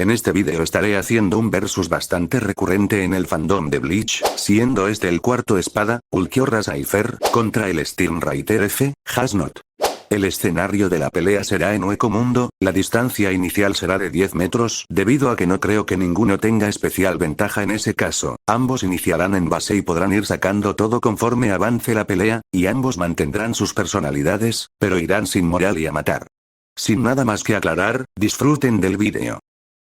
En este video estaré haciendo un versus bastante recurrente en el fandom de Bleach, siendo este el cuarto espada, Ulquiorra Cypher, contra el Stirnwriter F, Hasnot. El escenario de la pelea será en Hueco Mundo, la distancia inicial será de 10 metros, debido a que no creo que ninguno tenga especial ventaja en ese caso. Ambos iniciarán en base y podrán ir sacando todo conforme avance la pelea, y ambos mantendrán sus personalidades, pero irán sin moral y a matar. Sin nada más que aclarar, disfruten del vídeo.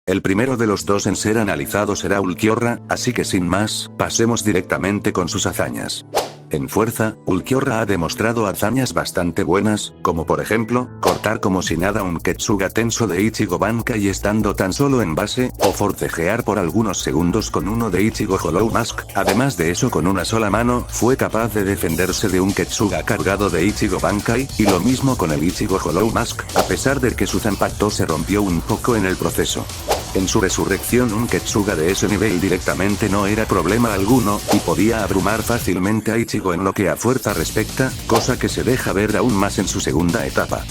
El primero de los dos en ser analizado será Ulquiorra, así que sin más, pasemos directamente con sus hazañas. En fuerza, Ulquiorra ha demostrado hazañas bastante buenas, como por ejemplo, cortar como si nada un Ketsuga tenso de Ichigo Bankai estando tan solo en base, o forcejear por algunos segundos con uno de Ichigo Hollow Mask. Además de eso, con una sola mano, fue capaz de defenderse de un Ketsuga cargado de Ichigo Bankai, y lo mismo con el Ichigo Hollow Mask, a pesar de que su Zanpakuto se rompió un poco en el proceso. En su resurrección un Ketsuga de ese nivel directamente no era problema alguno, y podía abrumar fácilmente a Ichigo en lo que a fuerza respecta, cosa que se deja ver aún más en su segunda etapa.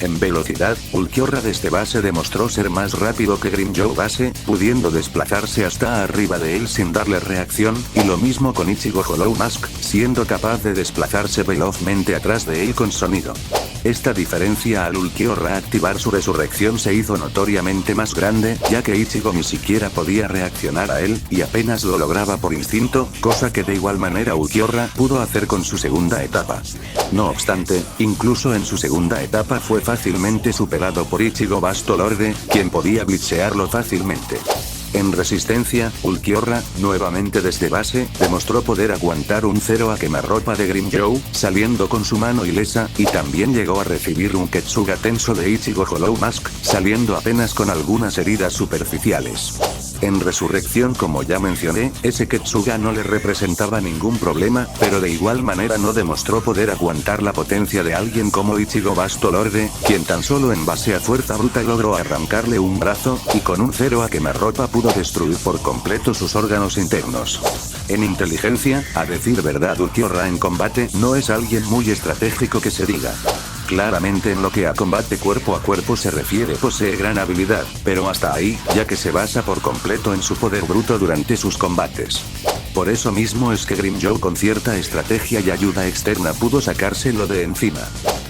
En velocidad, Ulquiorra desde base demostró ser más rápido que Grimmjow base, pudiendo desplazarse hasta arriba de él sin darle reacción, y lo mismo con Ichigo Hollow Mask, siendo capaz de desplazarse velozmente atrás de él con sonido. Esta diferencia al Ulquiorra activar su resurrección se hizo notoriamente más grande, ya que Ichigo ni siquiera podía reaccionar a él, y apenas lo lograba por instinto, cosa que de igual manera Ulquiorra pudo hacer con su segunda etapa. No obstante, incluso en su segunda etapa fue fácilmente superado por Ichigo Vasto Lorde, quien podía glitchearlo fácilmente. En resistencia, Ulquiorra, nuevamente desde base, demostró poder aguantar un 0 a quemarropa de Grimmjow, saliendo con su mano ilesa, y también llegó a recibir un Ketsuga tenso de Ichigo Hollow Mask, saliendo apenas con algunas heridas superficiales. En resurrección, como ya mencioné, ese Ketsuga no le representaba ningún problema, pero de igual manera no demostró poder aguantar la potencia de alguien como Ichigo Vasto Lorde, quien tan solo en base a fuerza bruta logró arrancarle un brazo, y con un 0 a quemarropa pudo destruir por completo sus órganos internos. En inteligencia, a decir verdad, Ulquiorra en combate no es alguien muy estratégico que se diga. Claramente en lo que a combate cuerpo a cuerpo se refiere posee gran habilidad, pero hasta ahí, ya que se basa por completo en su poder bruto durante sus combates. Por eso mismo es que Grimmjow con cierta estrategia y ayuda externa pudo sacárselo de encima.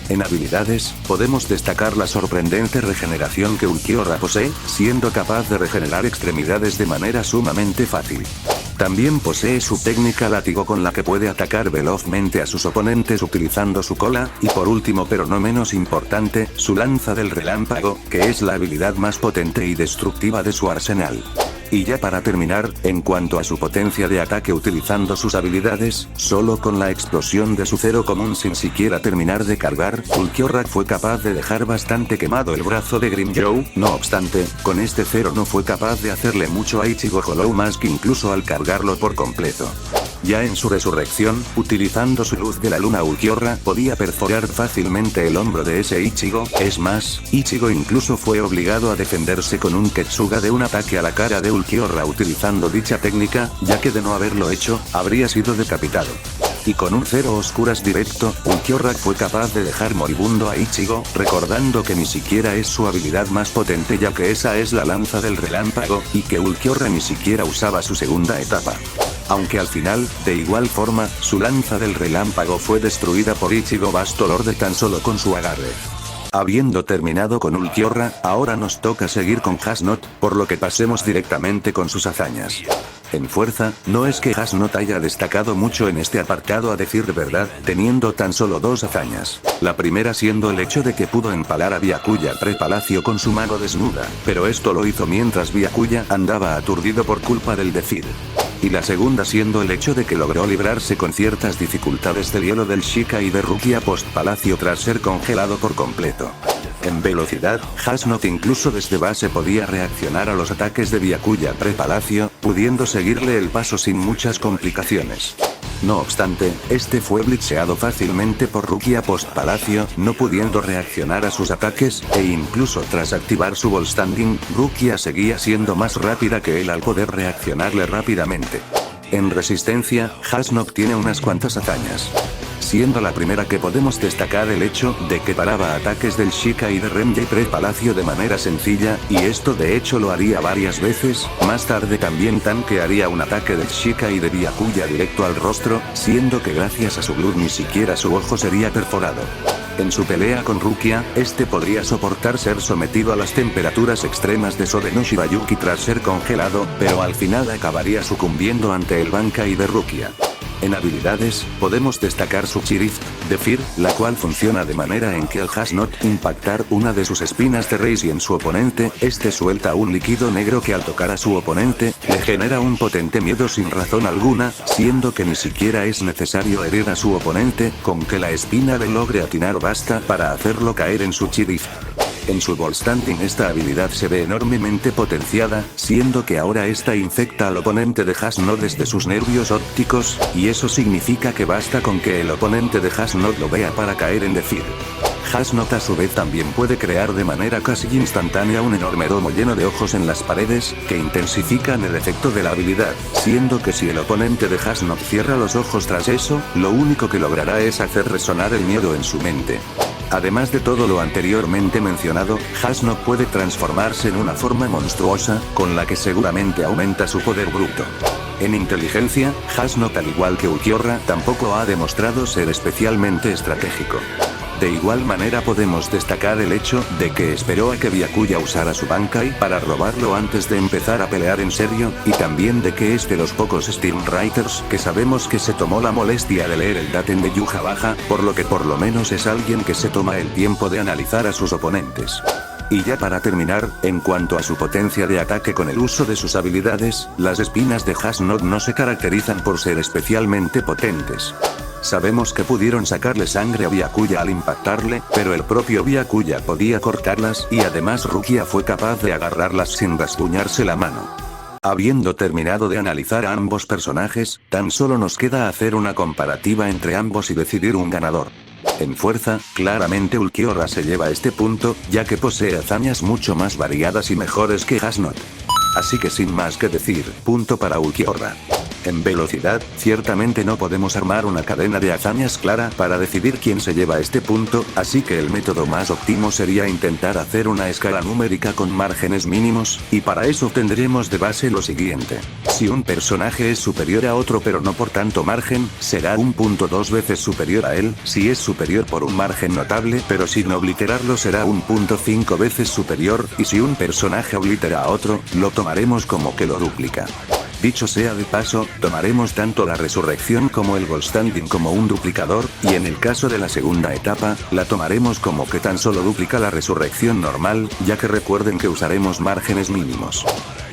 En habilidades, podemos destacar la sorprendente regeneración que Ulquiorra posee, siendo capaz de regenerar extremidades de manera sumamente fácil. También posee su técnica látigo con la que puede atacar velozmente a sus oponentes utilizando su cola, y por último pero no menos importante, su lanza del relámpago, que es la habilidad más potente y destructiva de su arsenal. Y ya para terminar, en cuanto a su potencia de ataque utilizando sus habilidades, solo con la explosión de su cero común sin siquiera terminar de cargar, Ulquiorra fue capaz de dejar bastante quemado el brazo de Grimmjow. No obstante, con este cero no fue capaz de hacerle mucho a Ichigo Hollow Mask incluso al cargarlo por completo. Ya en su resurrección, utilizando su luz de la luna, Ulquiorra podía perforar fácilmente el hombro de ese Ichigo, es más, Ichigo incluso fue obligado a defenderse con un Ketsuga de un ataque a la cara de Ulquiorra utilizando dicha técnica, ya que de no haberlo hecho, habría sido decapitado. Y con un 0 oscuras directo, Ulquiorra fue capaz de dejar moribundo a Ichigo, recordando que ni siquiera es su habilidad más potente ya que esa es la lanza del relámpago, y que Ulquiorra ni siquiera usaba su segunda etapa. Aunque al final, de igual forma, su lanza del relámpago fue destruida por Ichigo Vasto Lorde tan solo con su agarre. Habiendo terminado con Ulquiorra, ahora nos toca seguir con Hasnot, por lo que pasemos directamente con sus hazañas. En fuerza, no es que Hasnot haya destacado mucho en este apartado a decir verdad, teniendo tan solo dos hazañas. La primera siendo el hecho de que pudo empalar a Byakuya pre-palacio con su mano desnuda, pero esto lo hizo mientras Byakuya andaba aturdido por culpa del Zephyr. Y la segunda siendo el hecho de que logró librarse con ciertas dificultades del hielo del Shika y de Rukia post-palacio tras ser congelado por completo. En velocidad, Hasnot incluso desde base podía reaccionar a los ataques de Byakuya pre-palacio, pudiendo seguirle el paso sin muchas complicaciones. No obstante, este fue glitcheado fácilmente por Rukia post-palacio, no pudiendo reaccionar a sus ataques, e incluso tras activar su Ball Standing, Rukia seguía siendo más rápida que él al poder reaccionarle rápidamente. En resistencia, Hasnot tiene unas cuantas hazañas. siendo la primera que podemos destacar el hecho de que paraba ataques del Shikai de Renji pre-palacio de manera sencilla, y esto de hecho lo haría varias veces. Más tarde también tanquearía un ataque del Shikai de Byakuya directo al rostro, siendo que gracias a su blood ni siquiera su ojo sería perforado. En su pelea con Rukia, este podría soportar ser sometido a las temperaturas extremas de Sode no Shibayuki tras ser congelado, pero al final acabaría sucumbiendo ante el Bankai de Rukia. En habilidades, podemos destacar su Chirift de Fear, la cual funciona de manera en que al Has-Not impactar una de sus espinas de Reishi en su oponente, este suelta un líquido negro que al tocar a su oponente, le genera un potente miedo sin razón alguna, siendo que ni siquiera es necesario herir a su oponente, con que la espina le logre atinar basta para hacerlo caer en su Chirift. En su Ball Standing esta habilidad se ve enormemente potenciada, siendo que ahora esta infecta al oponente de Has-Not desde sus nervios ópticos, y eso significa que basta con que el oponente de Has-Not lo vea para caer en Fear. Has-Not a su vez también puede crear de manera casi instantánea un enorme domo lleno de ojos en las paredes, que intensifican el efecto de la habilidad, siendo que si el oponente de Has-Not cierra los ojos tras eso, lo único que logrará es hacer resonar el miedo en su mente. Además de todo lo anteriormente mencionado, Has-Not puede transformarse en una forma monstruosa, con la que seguramente aumenta su poder bruto. En inteligencia, Has-Not al igual que Ulquiorra tampoco ha demostrado ser especialmente estratégico. De igual manera podemos destacar el hecho de que esperó a que Byakuya usara su Bankai para robarlo antes de empezar a pelear en serio, y también de que es de los pocos Steel Writers que sabemos que se tomó la molestia de leer el Daten de Yuja Baja, por lo que por lo menos es alguien que se toma el tiempo de analizar a sus oponentes. Y ya para terminar, en cuanto a su potencia de ataque con el uso de sus habilidades, las espinas de Has-Not no se caracterizan por ser especialmente potentes. Sabemos que pudieron sacarle sangre a Byakuya al impactarle, pero el propio Byakuya podía cortarlas y además Rukia fue capaz de agarrarlas sin rasguñarse la mano. Habiendo terminado de analizar a ambos personajes, tan solo nos queda hacer una comparativa entre ambos y decidir un ganador. En fuerza, claramente Ulquiorra se lleva este punto, ya que posee hazañas mucho más variadas y mejores que Has-Not. Así que sin más que decir, punto para Ulquiorra. En velocidad, ciertamente no podemos armar una cadena de hazañas clara para decidir quién se lleva este punto, así que el método más óptimo sería intentar hacer una escala numérica con márgenes mínimos, y para eso tendremos de base lo siguiente. Si un personaje es superior a otro pero no por tanto margen, será un punto 2 veces superior a él, si es superior por un margen notable pero sin obliterarlo será un punto 5 veces superior, y si un personaje oblitera a otro, lo tomaremos como que lo duplica. Dicho sea de paso, tomaremos tanto la resurrección como el Ball Standing como un duplicador, y en el caso de la segunda etapa, la tomaremos como que tan solo duplica la resurrección normal, ya que recuerden que usaremos márgenes mínimos.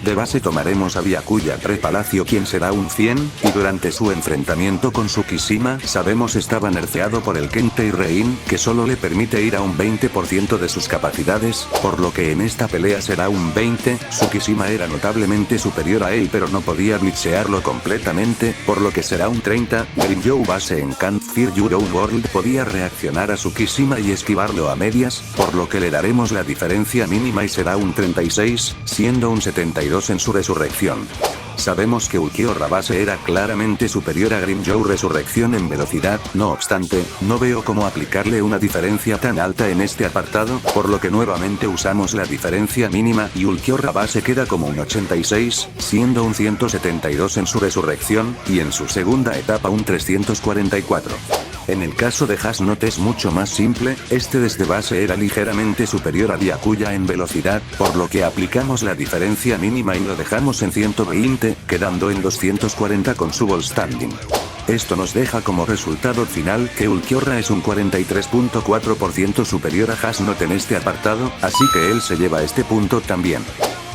De base tomaremos a Byakuya pre-palacio quien será un 100, y durante su enfrentamiento con Tsukishima sabemos estaba nerfeado por el Kentei Rein, que solo le permite ir a un 20% de sus capacidades, por lo que en esta pelea será un 20, Tsukishima era notablemente superior a él pero no podía glitchearlo completamente, por lo que será un 30, Grimmjow base en Can't Fear Your Own World podía reaccionar a Tsukishima y esquivarlo a medias, por lo que le daremos la diferencia mínima y será un 36, siendo un 72 en su resurrección. Sabemos que Ulquiorra base era claramente superior a Grimmjow resurrección en velocidad, no obstante, no veo cómo aplicarle una diferencia tan alta en este apartado, por lo que nuevamente usamos la diferencia mínima y Ulquiorra base queda como un 86, siendo un 172 en su resurrección, y en su segunda etapa un 344. En el caso de Has-Not es mucho más simple, este desde base era ligeramente superior a Byakuya en velocidad, por lo que aplicamos la diferencia mínima y lo dejamos en 120, quedando en 240 con su Ball Standing. Esto nos deja como resultado final que Ulquiorra es un 43.4% superior a Has-Not en este apartado, así que él se lleva este punto también.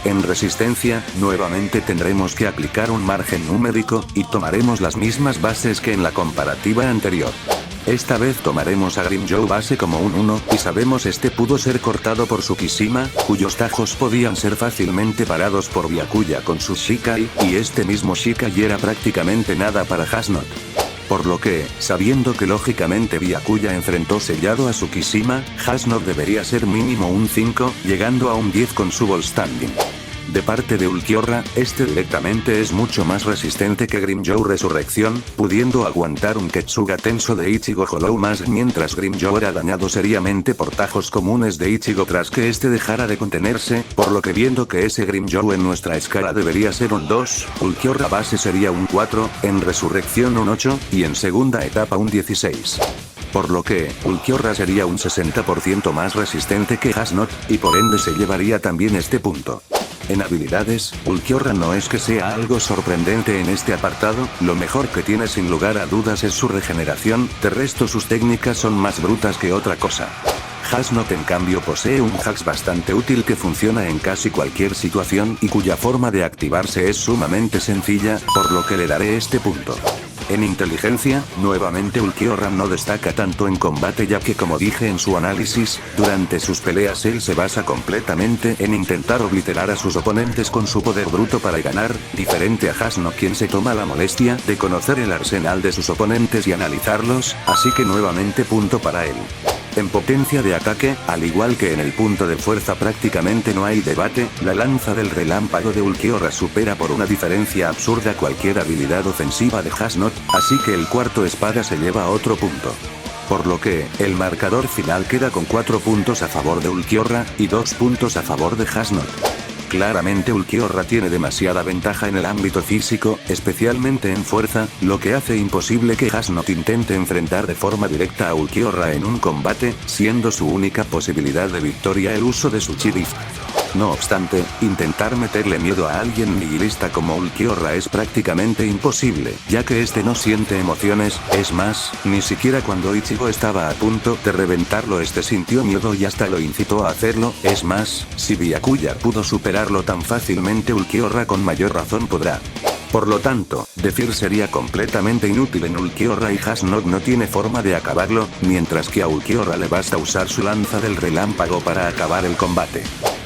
En resistencia, nuevamente tendremos que aplicar un margen numérico, y tomaremos las mismas bases que en la comparativa anterior. Esta vez tomaremos a Grimmjow base como un 1, y sabemos este pudo ser cortado por Tsukishima, cuyos tajos podían ser fácilmente parados por Byakuya con su Shikai, y este mismo Shikai era prácticamente nada para Has-Not. Por lo que, sabiendo que lógicamente Byakuya enfrentó sellado a Tsukishima, Has-Not debería ser mínimo un 5, llegando a un 10 con su Ball Standing. De parte de Ulquiorra, este directamente es mucho más resistente que Grimmjow Resurrección, pudiendo aguantar un Ketsuga tenso de Ichigo Hollow más mientras Grimmjow era dañado seriamente por tajos comunes de Ichigo tras que este dejara de contenerse, por lo que viendo que ese Grimmjow en nuestra escala debería ser un 2, Ulquiorra base sería un 4, en Resurrección un 8, y en segunda etapa un 16. Por lo que, Ulquiorra sería un 60% más resistente que Hasnot, y por ende se llevaría también este punto. En habilidades, Ulquiorra no es que sea algo sorprendente en este apartado, lo mejor que tiene sin lugar a dudas es su regeneración, de resto sus técnicas son más brutas que otra cosa. Hasnot en cambio posee un hacks bastante útil que funciona en casi cualquier situación y cuya forma de activarse es sumamente sencilla, por lo que le daré este punto. En inteligencia, nuevamente Ulquiorra no destaca tanto en combate ya que como dije en su análisis, durante sus peleas él se basa completamente en intentar obliterar a sus oponentes con su poder bruto para ganar, diferente a Hasnot quien se toma la molestia de conocer el arsenal de sus oponentes y analizarlos, así que nuevamente punto para él. En potencia de ataque, al igual que en el punto de fuerza prácticamente no hay debate, la lanza del relámpago de Ulquiorra supera por una diferencia absurda cualquier habilidad ofensiva de Hasnot, así que el cuarto espada se lleva otro punto. Por lo que, el marcador final queda con 4 puntos a favor de Ulquiorra, y 2 puntos a favor de Hasnot. Claramente Ulquiorra tiene demasiada ventaja en el ámbito físico, especialmente en fuerza, lo que hace imposible que Hasnot intente enfrentar de forma directa a Ulquiorra en un combate, siendo su única posibilidad de victoria el uso de su Chi. No obstante, intentar meterle miedo a alguien nihilista como Ulquiorra es prácticamente imposible, ya que este no siente emociones, es más, ni siquiera cuando Ichigo estaba a punto de reventarlo este sintió miedo y hasta lo incitó a hacerlo, es más, si Byakuya pudo superarlo tan fácilmente Ulquiorra con mayor razón podrá. Por lo tanto, decir sería completamente inútil en Ulquiorra y Hasnot no tiene forma de acabarlo, mientras que a Ulquiorra le basta usar su lanza del relámpago para acabar el combate.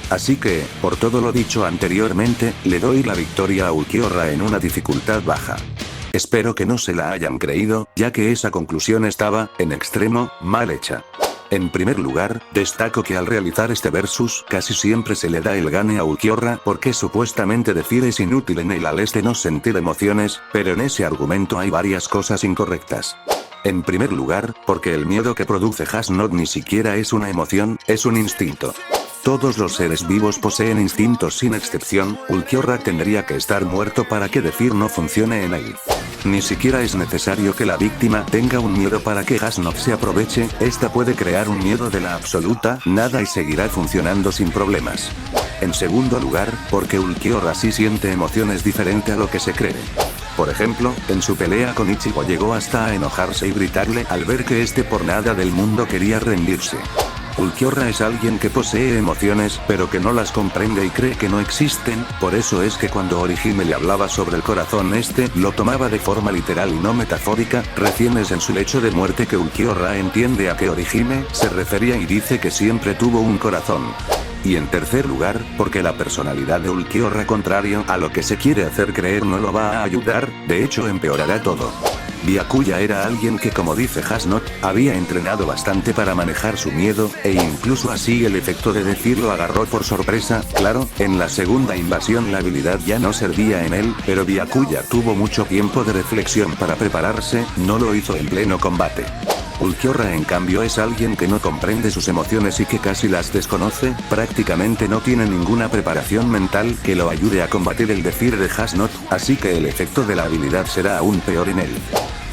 Así que, por todo lo dicho anteriormente, le doy la victoria a Ulquiorra en una dificultad baja. Espero que no se la hayan creído, ya que esa conclusión estaba, en extremo, mal hecha. En primer lugar, destaco que al realizar este versus casi siempre se le da el gane a Ulquiorra porque supuestamente decir es inútil en el al este no sentir emociones, pero en ese argumento hay varias cosas incorrectas. En primer lugar, porque el miedo que produce Hasnot ni siquiera es una emoción, es un instinto. Todos los seres vivos poseen instintos sin excepción, Ulquiorra tendría que estar muerto para que decir no funcione en él. Ni siquiera es necesario que la víctima tenga un miedo para que Hasnot se aproveche, esta puede crear un miedo de la absoluta nada y seguirá funcionando sin problemas. En segundo lugar, porque Ulquiorra sí siente emociones diferente a lo que se cree. Por ejemplo, en su pelea con Ichigo llegó hasta a enojarse y gritarle al ver que este por nada del mundo quería rendirse. Ulquiorra es alguien que posee emociones, pero que no las comprende y cree que no existen, por eso es que cuando Orihime le hablaba sobre el corazón lo tomaba de forma literal y no metafórica, recién es en su lecho de muerte que Ulquiorra entiende a que Orihime se refería y dice que siempre tuvo un corazón. Y en tercer lugar, porque la personalidad de Ulquiorra contrario a lo que se quiere hacer creer no lo va a ayudar, de hecho empeorará todo. Byakuya era alguien que como dice Hasnot, había entrenado bastante para manejar su miedo, e incluso así el efecto de decirlo agarró por sorpresa, claro, en la segunda invasión la habilidad ya no servía en él, pero Byakuya tuvo mucho tiempo de reflexión para prepararse, no lo hizo en pleno combate. Ulquiorra en cambio es alguien que no comprende sus emociones y que casi las desconoce, prácticamente no tiene ninguna preparación mental que lo ayude a combatir el decir de Hasnot, así que el efecto de la habilidad será aún peor en él.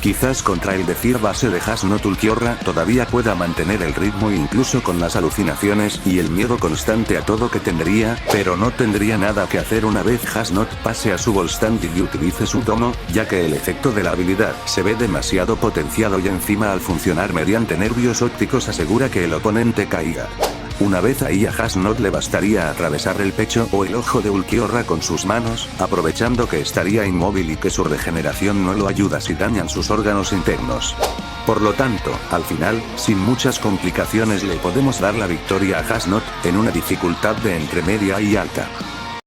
Quizás contra el decir base de Hasnot Ulquiorra todavía pueda mantener el ritmo incluso con las alucinaciones y el miedo constante a todo que tendría, pero no tendría nada que hacer una vez Hasnot pase a su Volstand y utilice su domo, ya que el efecto de la habilidad se ve demasiado potenciado y encima al funcionar mediante nervios ópticos asegura que el oponente caiga. Una vez ahí a Hasnot le bastaría atravesar el pecho o el ojo de Ulquiorra con sus manos, aprovechando que estaría inmóvil y que su regeneración no lo ayuda si dañan sus órganos internos. Por lo tanto, al final, sin muchas complicaciones le podemos dar la victoria a Hasnot, en una dificultad de entre media y alta.